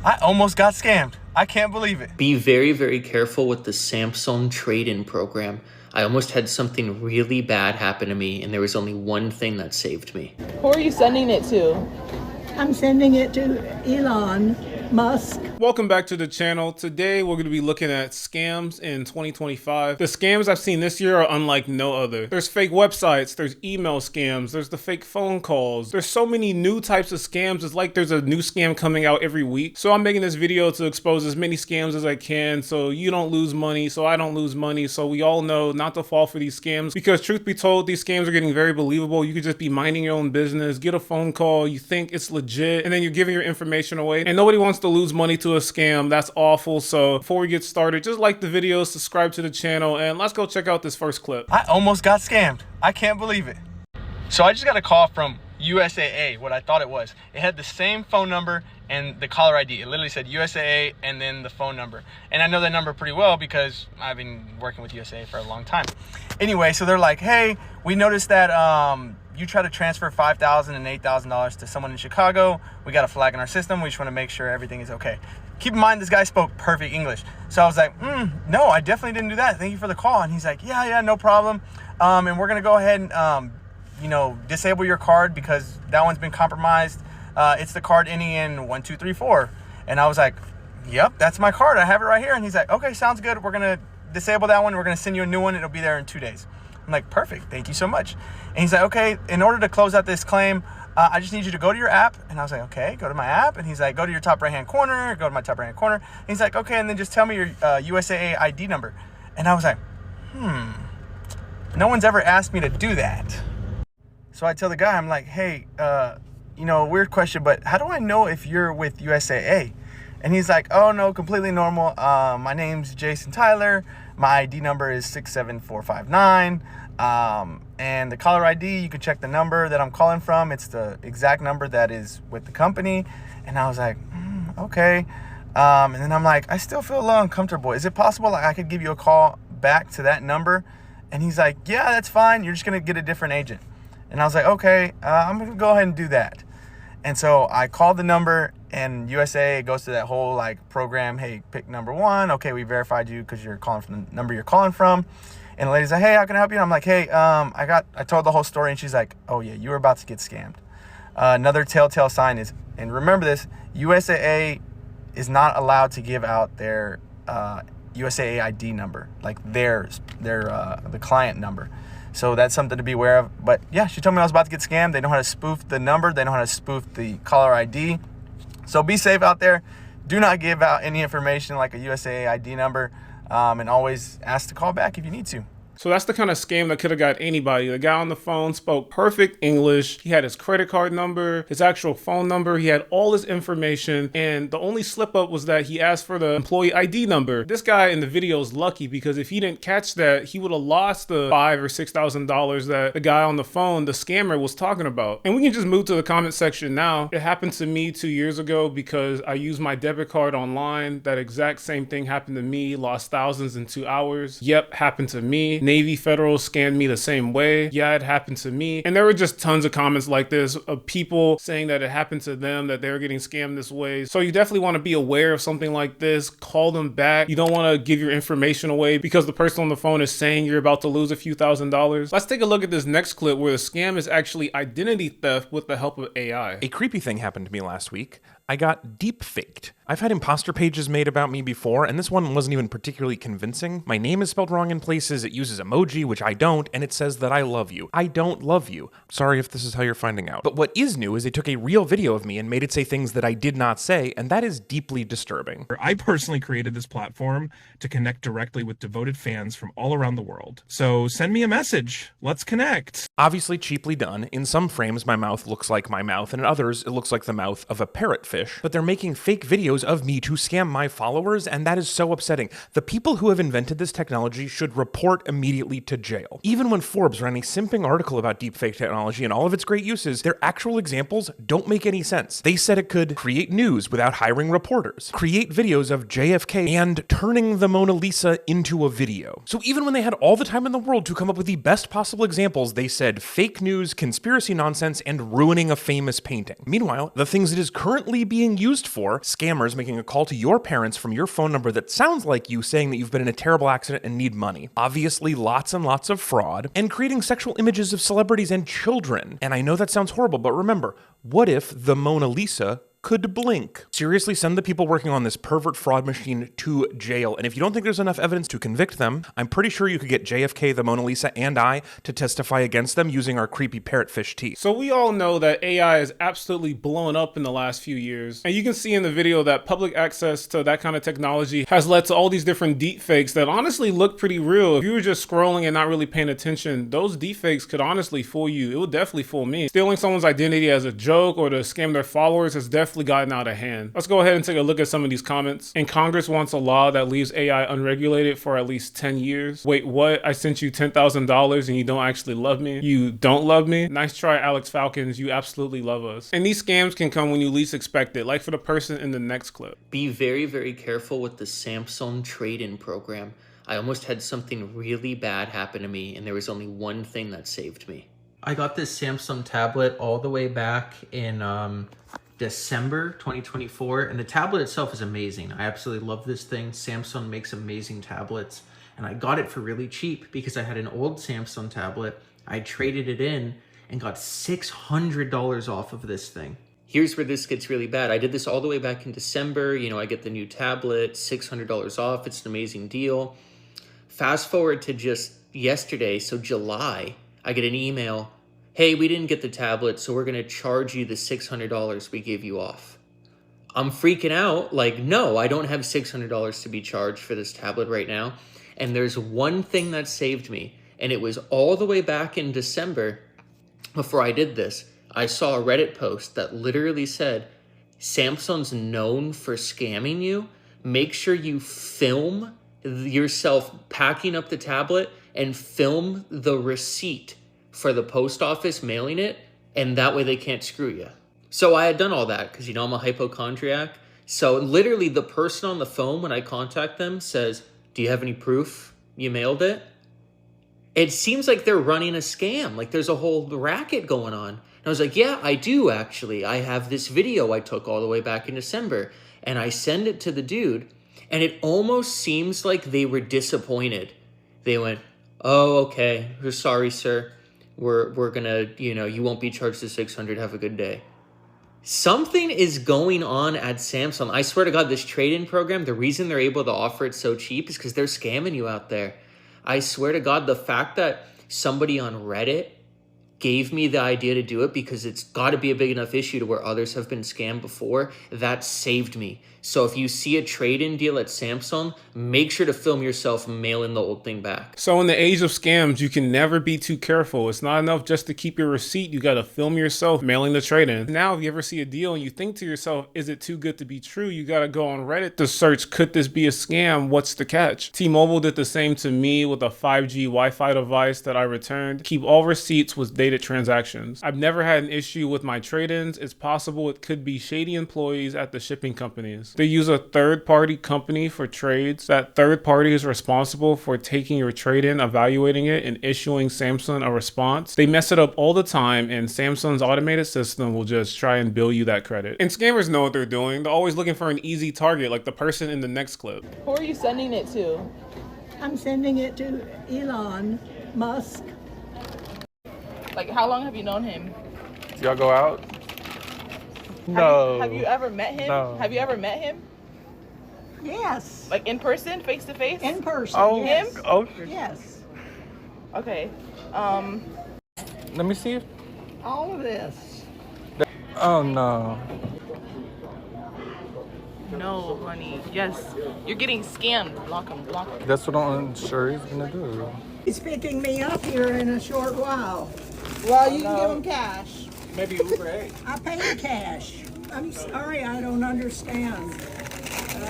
I almost got scammed. I can't believe it. Be very, very careful with the Samsung trade-in program. I almost had something really bad happen to me, and there was only one thing that saved me. Who are you sending it to? I'm sending it to Elon Musk. Welcome back to the channel. Today we're going to be looking at scams in 2025. The scams I've seen this year are unlike no other. There's fake websites, there's email scams, there's the fake phone calls. There's so many new types of scams. It's like there's a new scam coming out every week. So I'm making this video to expose as many scams as I can so you don't lose money, so I don't lose money, so we all know not to fall for these scams. Because truth be told, these scams are getting very believable. You could just be minding your own business, get a phone call, you think it's legit, and then you're giving your information away. And nobody wants to lose money to a scam. That's awful. So before we get started, just like the video, subscribe to the channel, and let's go check out this first clip. I almost got scammed. I can't believe it. So I just got a call from USAA, what I thought it was. It had the same phone number and the caller ID. It literally said USAA and then the phone number. And I know that number pretty well because I've been working with USAA for a long time. Anyway, so they're like, hey, we noticed that you try to transfer $5,000 and $8,000 to someone in Chicago. We got a flag in our system. We just want to make sure everything is okay. Keep in mind, this guy spoke perfect English. So I was like, no, I definitely didn't do that. Thank you for the call. And he's like, yeah, no problem. And we're going to go ahead and, disable your card because that one's been compromised. It's the card ending in 1234. And I was like, yep, that's my card. I have it right here. And he's like, okay, sounds good. We're going to disable that one. We're going to send you a new one. It'll be there in 2 days. I'm like, perfect. Thank you so much. And he's like, okay, in order to close out this claim, I just need you to go to your app. And I was like, okay, go to my app. And he's like, go to your top right-hand corner. Go to my top right-hand corner. And he's like, okay, and then just tell me your USAA ID number. And I was like, no one's ever asked me to do that. So I tell the guy, I'm like, hey, weird question, but how do I know if you're with USAA? And he's like, oh, no, completely normal. My name's Jason Tyler. My ID number is 67459. And the caller ID, you can check the number that I'm calling from. It's the exact number that is with the company. And I was like, okay. And then I'm like, I still feel a little uncomfortable. Is it possible I could give you a call back to that number? And he's like, yeah, that's fine. You're just going to get a different agent. And I was like, okay, I'm going to go ahead and do that. And so I called the number, and USA goes to that whole program. Hey, pick number one. Okay, we verified you because you're calling from the number you're calling from. And the lady's like, hey, how can I help you? And I'm like, hey, I told the whole story. And she's like, oh yeah, you were about to get scammed. Another telltale sign is, and remember this, USAA is not allowed to give out their USAA ID number, like the client number. So that's something to be aware of. But yeah, she told me I was about to get scammed. They know how to spoof the number. They know how to spoof the caller ID. So be safe out there. Do not give out any information like a USAA ID number, and always ask to call back if you need to. So that's the kind of scam that could have got anybody. The guy on the phone spoke perfect English. He had his credit card number, his actual phone number. He had all his information. And the only slip up was that he asked for the employee ID number. This guy in the video is lucky because if he didn't catch that, he would have lost the $5,000 or $6,000 that the guy on the phone, the scammer, was talking about. And we can just move to the comment section now. It happened to me 2 years ago because I used my debit card online. That exact same thing happened to me. Lost thousands in 2 hours. Yep, happened to me. Navy Federal scammed me the same way. Yeah, it happened to me. And there were just tons of comments like this of people saying that it happened to them, that they were getting scammed this way. So you definitely want to be aware of something like this. Call them back. You don't want to give your information away because the person on the phone is saying you're about to lose a few $1,000s. Let's take a look at this next clip where the scam is actually identity theft with the help of AI. A creepy thing happened to me last week. I got deepfaked. I've had imposter pages made about me before, and this one wasn't even particularly convincing. My name is spelled wrong in places, it uses emoji, which I don't, and it says that I love you. I don't love you. Sorry if this is how you're finding out. But what is new is they took a real video of me and made it say things that I did not say, and that is deeply disturbing. I personally created this platform to connect directly with devoted fans from all around the world. So send me a message. Let's connect. Obviously cheaply done. In some frames, my mouth looks like my mouth, and in others, it looks like the mouth of a parrotfish. But they're making fake videos of me to scam my followers, and that is so upsetting. The people who have invented this technology should report immediately to jail. Even when Forbes ran a simping article about deepfake technology and all of its great uses, their actual examples don't make any sense. They said it could create news without hiring reporters, create videos of JFK, and turning the Mona Lisa into a video. So even when they had all the time in the world to come up with the best possible examples, they said fake news, conspiracy nonsense, and ruining a famous painting. Meanwhile, the things it is currently being used for? Scammers making a call to your parents from your phone number that sounds like you, saying that you've been in a terrible accident and need money. Obviously, lots and lots of fraud. And creating sexual images of celebrities and children. And I know that sounds horrible, but remember, what if the Mona Lisa could blink? Seriously, send the people working on this pervert fraud machine to jail. And if you don't think there's enough evidence to convict them, I'm pretty sure you could get JFK, the Mona Lisa, and I to testify against them using our creepy parrotfish teeth. So we all know that AI is absolutely blown up in the last few years. And you can see in the video that public access to that kind of technology has led to all these different deepfakes that honestly look pretty real. If you were just scrolling and not really paying attention, those deepfakes could honestly fool you. It would definitely fool me. Stealing someone's identity as a joke or to scam their followers has definitely gotten out of hand. Let's go ahead and take a look at some of these comments. And Congress wants a law that leaves AI unregulated for at least 10 years. Wait, what? I sent you $10,000 and you don't actually love me? You don't love me? Nice try, Alex Falcons. You absolutely love us. And these scams can come when you least expect it, like for the person in the next clip. Be very, very careful with the Samsung trade-in program. I almost had something really bad happen to me, and there was only one thing that saved me. I got this Samsung tablet all the way back in December 2024, and the tablet itself is amazing. I absolutely love this thing. Samsung makes amazing tablets, and I got it for really cheap because I had an old Samsung tablet. I traded it in and got $600 off of this thing. Here's where this gets really bad. I did this all the way back in December. You know, I get the new tablet, $600 off. It's an amazing deal. Fast forward to just yesterday, so July, I get an email. Hey, we didn't get the tablet, so we're going to charge you the $600 we gave you off. I'm freaking out. Like, no, I don't have $600 to be charged for this tablet right now. And there's one thing that saved me, and it was all the way back in December before I did this. I saw a Reddit post that literally said, Samsung's known for scamming you. Make sure you film yourself packing up the tablet and film the receipt for the post office mailing it, and that way they can't screw you. So I had done all that because, you know, I'm a hypochondriac. So literally the person on the phone when I contact them says, do you have any proof you mailed it? It seems like they're running a scam. Like there's a whole racket going on. And I was like, yeah, I do actually. I have this video I took all the way back in December, and I send it to the dude, and it almost seems like they were disappointed. They went, oh, okay, we're sorry, sir. We're gonna, you know, you won't be charged the $600. Have a good day. Something is going on at Samsung. I swear to God, this trade-in program, the reason they're able to offer it so cheap is because they're scamming you out there. I swear to God, the fact that somebody on Reddit gave me the idea to do it because it's got to be a big enough issue to where others have been scammed before, that saved me. So if you see a trade-in deal at Samsung, make sure to film yourself mailing the old thing back. So in the age of scams, you can never be too careful. It's not enough just to keep your receipt. You got to film yourself mailing the trade-in. Now, if you ever see a deal and you think to yourself, is it too good to be true? You got to go on Reddit to search, could this be a scam? What's the catch? T-Mobile did the same to me with a 5G Wi-Fi device that I returned. Keep all receipts with dated transactions. I've never had an issue with my trade-ins. It's possible it could be shady employees at the shipping companies. They use a third-party company for trades. That third party is responsible for taking your trade-in, evaluating it, and issuing Samsung a response. They mess it up all the time, and Samsung's automated system will just try and bill you that credit. And scammers know what they're doing. They're always looking for an easy target, like the person in the next clip. Who are you sending it to? I'm sending it to Elon Musk. Like, how long have you known him? Y'all go out? No. Have you ever met him? No. Have you ever met him? Yes. Like in person, face to face? In person. Oh, yes. oh. Yes. Okay. Let me see. All of this. Oh no. No, honey. Yes. You're getting scammed. Block him. Block him. That's what I'm sure he's gonna do. He's picking me up here in a short while. Well, you can give him cash. Maybe Uber. I pay cash. I'm sorry, I don't understand.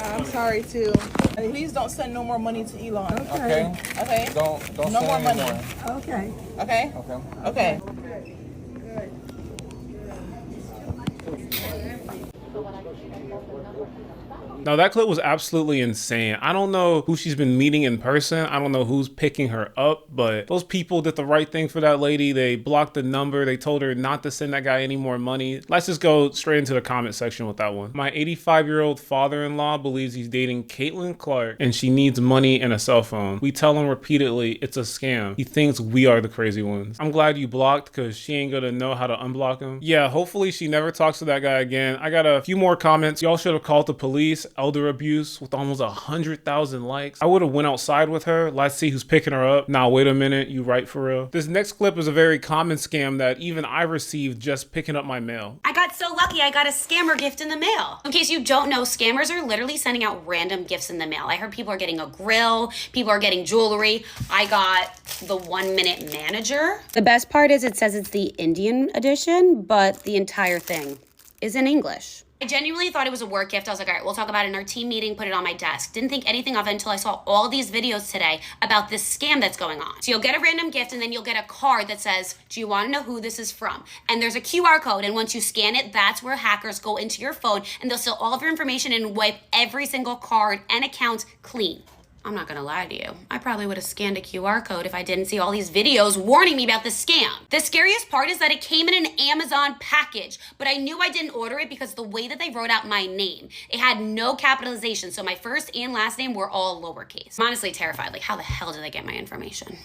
I'm sorry too. Please don't send no more money to Elon. Okay. Okay. Don't No send more any money. more. Okay. Okay. Okay. Okay. Now that clip was absolutely insane. I don't know who she's been meeting in person. I don't know who's picking her up, but those people did the right thing for that lady. They blocked the number. They told her not to send that guy any more money. Let's just go straight into the comment section with that one. My 85-year-old father-in-law believes he's dating Caitlin Clark and she needs money and a cell phone. We tell him repeatedly it's a scam. He thinks we are the crazy ones. I'm glad you blocked because she ain't gonna know how to unblock him. Yeah, hopefully she never talks to that guy again. I got a few more comments. Y'all should have called the police. Elder abuse with almost 100,000 likes. I would have went outside with her. Let's see who's picking her up. Nah, wait a minute. You right for real. This next clip is a very common scam that even I received just picking up my mail. I got so lucky I got a scammer gift in the mail. In case you don't know, scammers are literally sending out random gifts in the mail. I heard people are getting a grill, people are getting jewelry. I got the 1 Minute Manager. The best part is it says it's the Indian edition, but the entire thing is in English. I genuinely thought it was a work gift. I was like, all right, we'll talk about it in our team meeting, put it on my desk. Didn't think anything of it until I saw all these videos today about this scam that's going on. So you'll get a random gift and then you'll get a card that says, do you want to know who this is from? And there's a QR code, and once you scan it, that's where hackers go into your phone and they'll steal all of your information and wipe every single card and account clean. I'm not gonna lie to you. I probably would have scanned a QR code if I didn't see all these videos warning me about this scam. The scariest part is that it came in an Amazon package, but I knew I didn't order it because the way that they wrote out my name, it had no capitalization, so my first and last name were all lowercase. I'm honestly terrified. Like, how the hell did they get my information?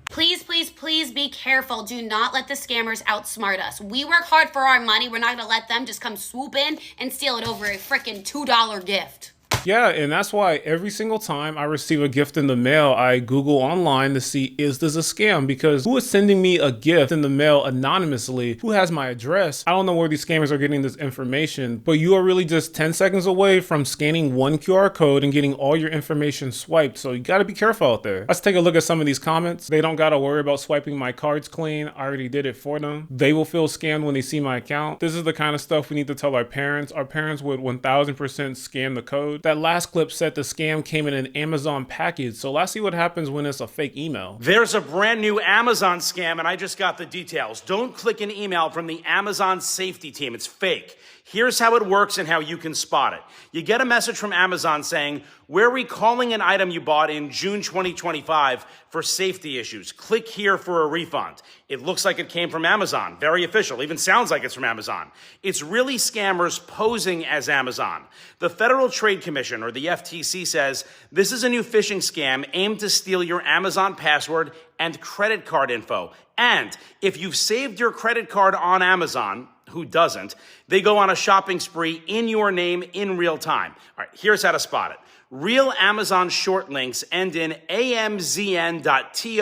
Please, please, please be careful. Do not let the scammers outsmart us. We work hard for our money. We're not gonna let them just come swoop in and steal it over a freaking $2 gift. Yeah, and that's why every single time I receive a gift in the mail, I Google online to see, is this a scam? Because who is sending me a gift in the mail anonymously? Who has my address? I don't know where these scammers are getting this information, but you are really just 10 seconds away from scanning one QR code and getting all your information swiped. So you gotta be careful out there. Let's take a look at some of these comments. They don't gotta worry about swiping my cards clean. I already did it for them. They will feel scammed when they see my account. This is the kind of stuff we need to tell our parents. Our parents would 1000% scan the code. That last clip said the scam came in an Amazon package, so let's see what happens when it's a fake email. There's a brand new Amazon scam, and I just got the details. Don't click an email from the Amazon safety team. It's fake. Here's how it works and how you can spot it. You get a message from Amazon saying, we're recalling an item you bought in June 2025 for safety issues. Click here for a refund. It looks like it came from Amazon. Very official. Even sounds like it's from Amazon. It's really scammers posing as Amazon. The Federal Trade Commission, or the FTC, says this is a new phishing scam aimed to steal your Amazon password and credit card info. And if you've saved your credit card on Amazon, who doesn't, they go on a shopping spree in your name in real time. All right, here's how to spot it. Real Amazon short links end in amzn.to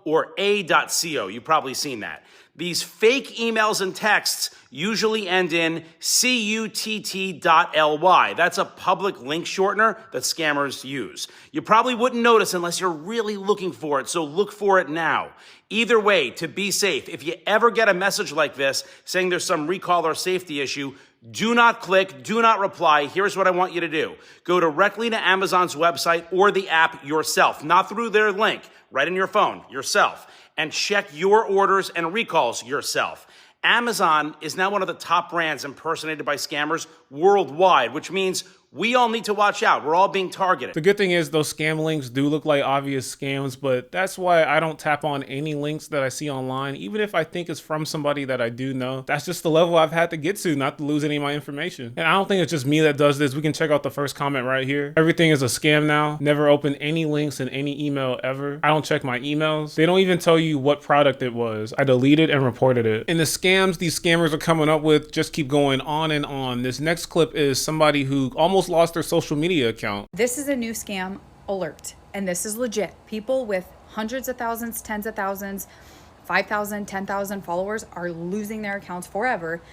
or a.co. You've probably seen that. These fake emails and texts usually end in cutt.ly. That's a public link shortener that scammers use. You probably wouldn't notice unless you're really looking for it, so look for it now. Either way, to be safe, if you ever get a message like this saying there's some recall or safety issue, do not click, do not reply. Here's what I want you to do. Go directly to Amazon's website or the app yourself, not through their link, right in your phone, yourself, and check your orders and recalls yourself. Amazon is now one of the top brands impersonated by scammers worldwide, which means we all need to watch out. We're all being targeted. The good thing is those scam links do look like obvious scams, but that's why I don't tap on any links that I see online, even if I think it's from somebody that I do know. That's just the level I've had to get to not to lose any of my information. And I don't think it's just me that does this. We can check out the first comment right here. Everything is a scam now. Never open any links in any email ever. I don't check my emails. They don't even tell you what product it was. I deleted and reported it. And the scams these scammers are coming up with just keep going on and on. This next clip is somebody who almost lost their social media account. This is a new scam alert, and this is legit. People with hundreds of thousands, tens of thousands, 5,000, 10,000 followers are losing their accounts forever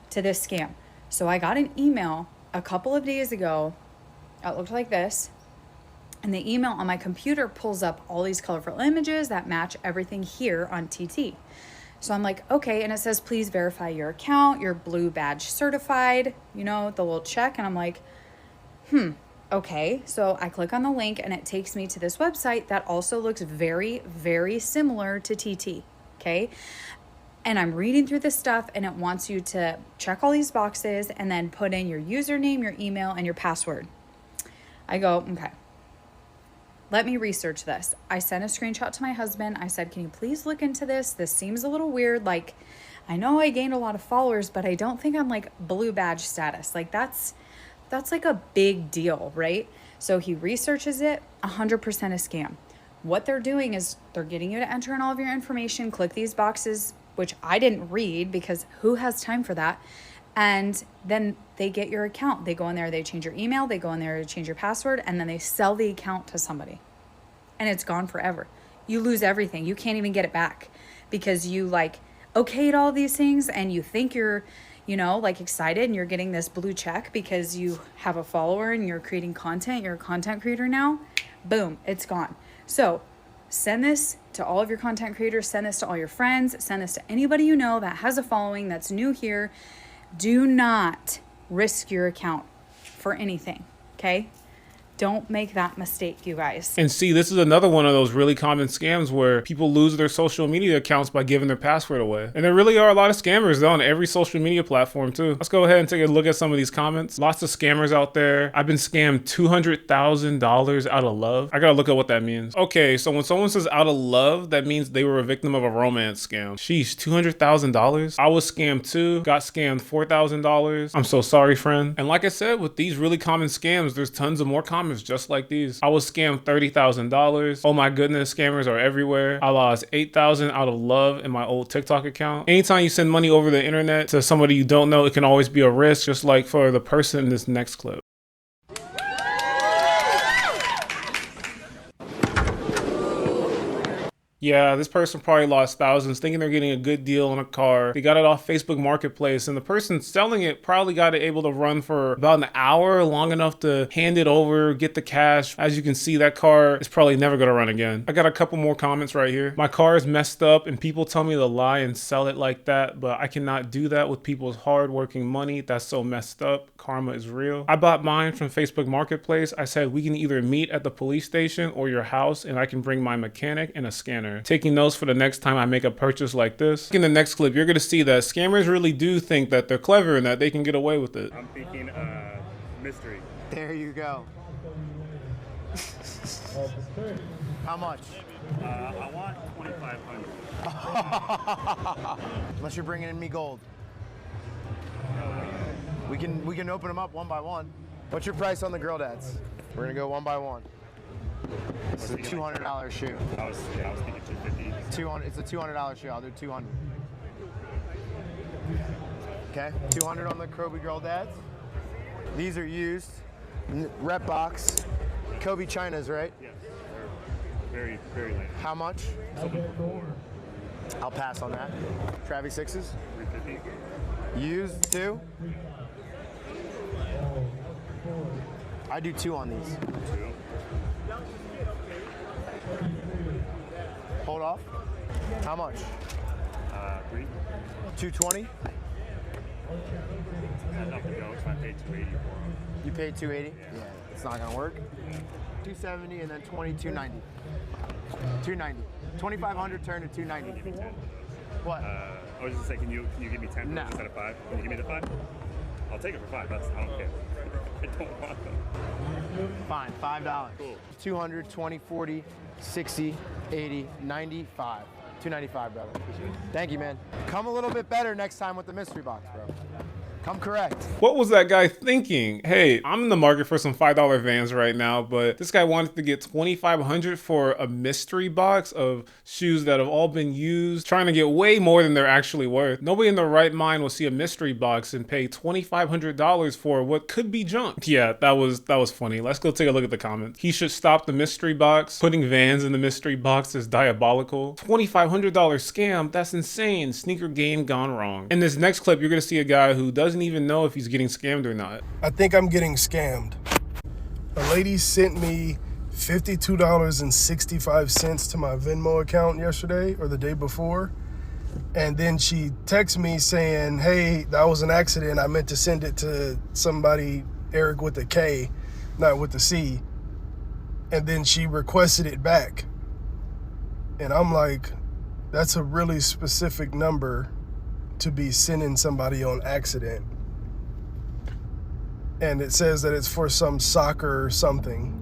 to this scam. So I got an email a couple of days ago. It looked like this. And the email on my computer pulls up all these colorful images that match everything here on TT. So I'm like, okay, and it says, please verify your account, you're blue badge certified, you know, the little check. And I'm like, okay. So I click on the link and it takes me to this website that also looks very, very similar to TT, okay? And I'm reading through this stuff and it wants you to check all these boxes and then put in your username, your email, and your password, I go, okay, let me research this. I sent a screenshot to my husband. I said, can you please look into this? This seems a little weird. Like, I know I gained a lot of followers, but I don't think I'm like blue badge status. Like that's like a big deal, right? So he researches it, 100% a scam. What they're doing is they're getting you to enter in all of your information, click these boxes, which I didn't read because who has time for that? And then they get your account. They go in there, they change your email, they go in there to change your password, and then they sell the account to somebody. And it's gone forever. You lose everything. You can't even get it back because you like okayed all these things and you think you're, you know, like excited and you're getting this blue check because you have a follower and you're creating content. You're a content creator now. Boom, it's gone. So send this to all of your content creators. Send this to all your friends. Send this to anybody you know that has a following that's new here. Do not risk your account for anything, okay? Don't make that mistake, you guys. And see, this is another one of those really common scams where people lose their social media accounts by giving their password away. And there really are a lot of scammers though on every social media platform too. Let's go ahead and take a look at some of these comments. Lots of scammers out there. I've been scammed $200,000 out of love. I gotta look at what that means. Okay, so when someone says out of love, that means they were a victim of a romance scam. Sheesh, $200,000? I was scammed too. Got scammed $4,000. I'm so sorry, friend. And like I said, with these really common scams, there's tons of more common just like these. I was scammed $30,000. Oh my goodness, scammers are everywhere. I lost $8,000 out of love in my old TikTok account. Anytime you send money over the internet to somebody you don't know, it can always be a risk, just like for the person in this next clip. Yeah, this person probably lost thousands thinking they're getting a good deal on a car. They got it off Facebook Marketplace, and the person selling it probably got it able to run for about an hour, long enough to hand it over, get the cash. As you can see, that car is probably never gonna run again. I got a couple more comments right here. My car is messed up, and people tell me to lie and sell it like that, but I cannot do that with people's hard-working money. That's so messed up. Karma is real. I bought mine from Facebook Marketplace. I said we can either meet at the police station or your house, and I can bring my mechanic and a scanner. Taking notes for the next time I make a purchase like this. In the next clip, you're gonna see that scammers really do think that they're clever and that they can get away with it. I'm thinking mystery. There you go. How much? I want 2,500. Unless you're bringing in me gold. We can open them up one by one. What's your price on the grill dads? We're gonna go one by one. It's a $200 shoe. I was thinking 250. 200. It's a $200 shoe. I'll do 200. Okay, 200 on the Kobe Girl Dads. These are used. Rep box. Kobe Chinas, right? Yes. Very, very late. How much? I'll pass on that. Travis 6s. 350. Used 2. I do 2 on these. 2. Hold off. How much? 3. 220. Enough to go, so I paid 280 for them. You paid 280? Yeah, it's not gonna work. 270 and then 290. 290. 2,500 turned to 290. Give me 10. What? I was just saying, can you give me 10 No. instead of 5? Can you give me the 5? I'll take it for 5. I don't care. I don't want them. Fine, $5. Cool. 200, 20, 40, 60, 80, 95. 295, brother. Thank you, man. Come a little bit better next time with the mystery box, bro. Come correct. What was that guy thinking? Hey, I'm in the market for some $5 Vans right now, but this guy wanted to get $2,500 for a mystery box of shoes that have all been used, trying to get way more than they're actually worth. Nobody in their right mind will see a mystery box and pay $2,500 for what could be junk. Yeah, that was funny. Let's go take a look at the comments. He should stop the mystery box. Putting Vans in the mystery box is diabolical. $2,500 scam? That's insane. Sneaker game gone wrong. In this next clip, you're gonna see a guy who doesn't even know if he's getting scammed or not. I think I'm getting scammed. A lady sent me $52.65 to my Venmo account yesterday or the day before. And then she texted me saying, hey, that was an accident. I meant to send it to somebody, Eric with a K, not with a C. And then she requested it back. And I'm like, that's a really specific number to be sending somebody on accident. and it says that it's for some soccer or something.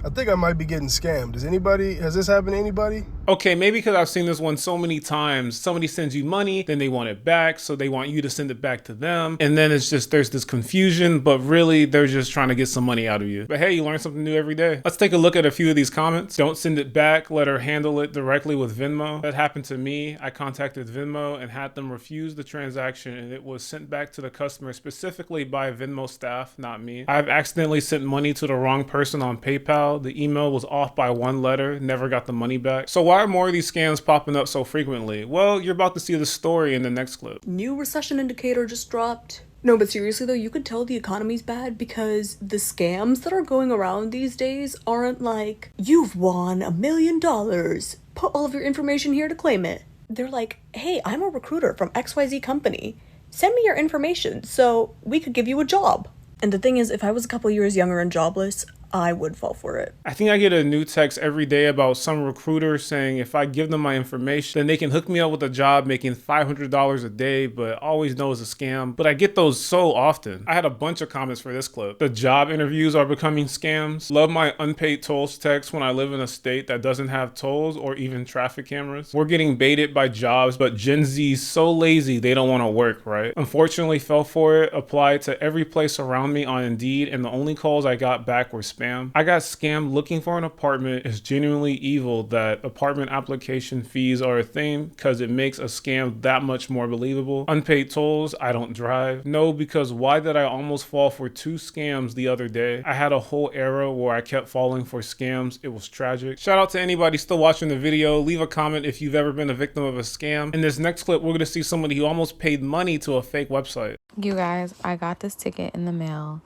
I think I might be getting scammed. Has this happened to anybody? Okay, maybe because I've seen this one so many times. Somebody sends you money, then they want it back, so they want you to send it back to them. And then it's just, there's this confusion, but really they're just trying to get some money out of you. But hey, you learn something new every day. Let's take a look at a few of these comments. Don't send it back, let her handle it directly with Venmo. That happened to me. I contacted Venmo and had them refuse the transaction, and it was sent back to the customer specifically by Venmo staff, not me. I've accidentally sent money to the wrong person on PayPal. The email was off by one letter, never got the money back. So why are more of these scams popping up so frequently? Well, you're about to see the story in the next clip. New recession indicator just dropped. No, but seriously though, you could tell the economy's bad because the scams that are going around these days aren't like, you've won $1 million. Put all of your information here to claim it. They're like, hey, I'm a recruiter from XYZ company. Send me your information so we could give you a job. And the thing is, if I was a couple years younger and jobless, I would fall for it. I think I get a new text every day about some recruiter saying if I give them my information, then they can hook me up with a job making $500 a day, but always know it's a scam. But I get those so often. I had a bunch of comments for this clip. The job interviews are becoming scams. Love my unpaid tolls text when I live in a state that doesn't have tolls or even traffic cameras. We're getting baited by jobs, but Gen Z's so lazy they don't want to work, right? Unfortunately, fell for it, applied to every place around me on Indeed, and the only calls I got back were spam. I got scammed looking for an apartment. It's genuinely evil that apartment application fees are a thing because it makes a scam that much more believable. Unpaid tolls, I don't drive. No, because why did I almost fall for 2 scams the other day? I had a whole era where I kept falling for scams. It was tragic. Shout out to anybody still watching the video. Leave a comment if you've ever been a victim of a scam. In this next clip, we're going to see somebody who almost paid money to a fake website. You guys, I got this ticket in the mail,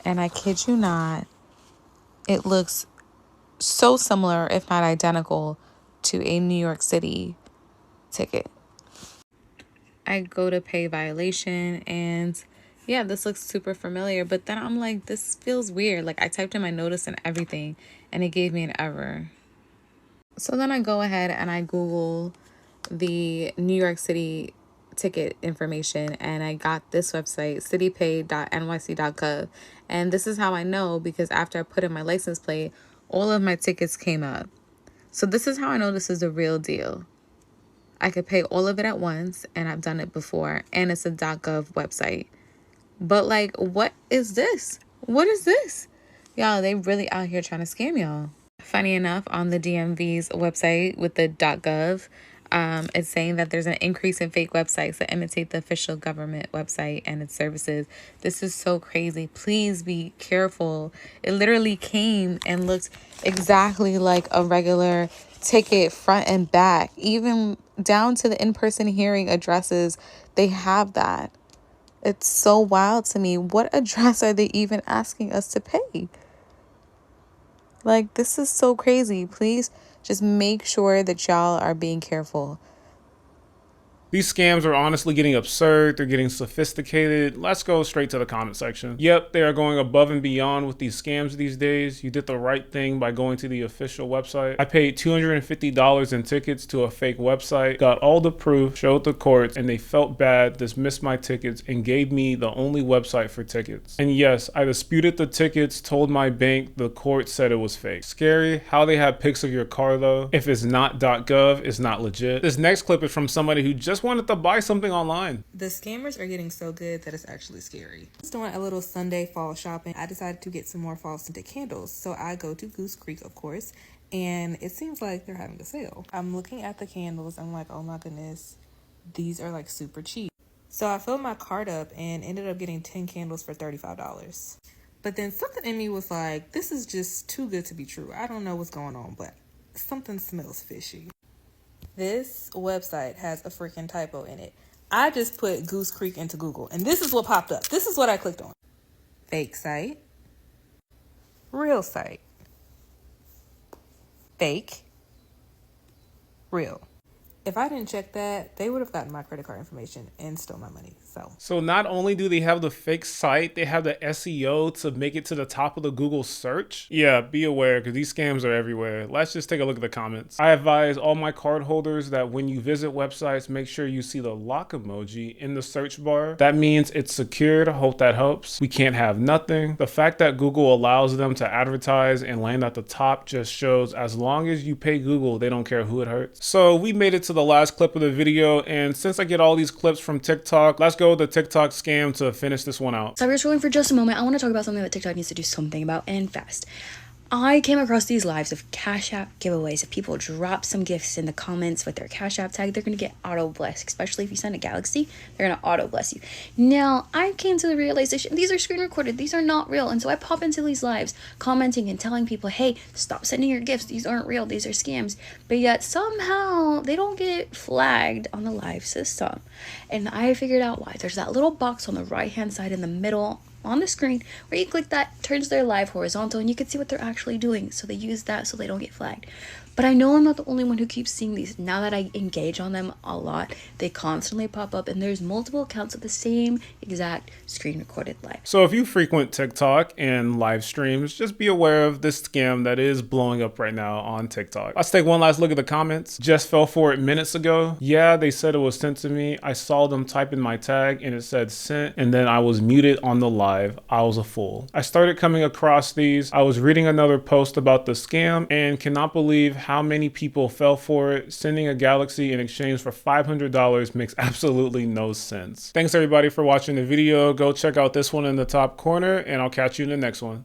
and I kid you not, it looks so similar, if not identical, to a New York City ticket. I go to pay violation, and yeah, this looks super familiar, but then I'm like, this feels weird. Like, I typed in my notice and everything, and it gave me an error. So then I go ahead and I Google the New York City ticket information, and I got this website, citypay.nyc.gov. And this is how I know, because after I put in my license plate, all of my tickets came up. So this is how I know this is the real deal. I could pay all of it at once, and I've done it before, and it's a .gov website. But like, what is this? What is this? Y'all, they really out here trying to scam y'all. Funny enough, on the DMV's website with the .gov, it's saying that there's an increase in fake websites that imitate the official government website and its services. This is so crazy. Please be careful. It literally came and looked exactly like a regular ticket, front and back, even down to the in-person hearing addresses. They have that. It's so wild to me. What address are they even asking us to pay? Like, this is so crazy. Please just make sure that y'all are being careful. These scams are honestly getting absurd. They're getting sophisticated. Let's go straight to the comment section. Yep, they are going above and beyond with these scams these days. You did the right thing by going to the official website. I paid $250 in tickets to a fake website, got all the proof, showed the courts, and they felt bad, dismissed my tickets, and gave me the only website for tickets. And yes, I disputed the tickets, told my bank, the court said it was fake. Scary how they have pics of your car though. If it's not .gov, it's not legit. This next clip is from somebody who just wanted to buy something online. The scammers are getting so good that it's actually scary. I was doing a little Sunday fall shopping. I decided to get some more fall scented candles. So I go to Goose Creek, of course, and it seems like they're having a sale. I'm looking at the candles. I'm like, oh my goodness, these are like super cheap. So I filled my cart up and ended up getting 10 candles for $35. But then something in me was like, this is just too good to be true. I don't know what's going on, but something smells fishy. This website has a freaking typo in it. I just put Goose Creek into Google, and this is what popped up. This is what I clicked on. Fake site. Real site. Fake. Real. If I didn't check that, they would have gotten my credit card information and stole my money. So not only do they have the fake site, they have the SEO to make it to the top of the Google search. Yeah, be aware because these scams are everywhere. Let's just take a look at the comments. I advise all my card holders that when you visit websites, make sure you see the lock emoji in the search bar. That means it's secured. I hope that helps. We can't have nothing. The fact that Google allows them to advertise and land at the top just shows as long as you pay Google, they don't care who it hurts. So we made it to the last clip of the video, and since I get all these clips from TikTok, let's go with the TikTok scam to finish this one out. So we're scrolling for just a moment. I want to talk about something that TikTok needs to do something about, and fast. I came across these lives of Cash App giveaways. If people drop some gifts in the comments with their Cash App tag, they're going to get auto-blessed. Especially if you send a Galaxy, they're going to auto-bless you. Now, I came to the realization, these are screen recorded. These are not real. And so I pop into these lives commenting and telling people, hey, stop sending your gifts. These aren't real. These are scams. But yet somehow they don't get flagged on the live system. And I figured out why. There's that little box on the right-hand side in the middle on the screen where you click that, turns their live horizontal, and you can see what they're actually doing. So they use that so they don't get flagged. But I know I'm not the only one who keeps seeing these. Now that I engage on them a lot, they constantly pop up, and there's multiple accounts of the same exact screen recorded live. So if you frequent TikTok and live streams, just be aware of this scam that is blowing up right now on TikTok. Let's take one last look at the comments. Just fell for it minutes ago. Yeah, they said it was sent to me. I saw them type in my tag and it said sent, and then I was muted on the live. I was a fool. I started coming across these. I was reading another post about the scam and cannot believe how many people fell for it. Sending a Galaxy in exchange for $500 makes absolutely no sense. Thanks everybody for watching the video. Go check out this one in the top corner, and I'll catch you in the next one.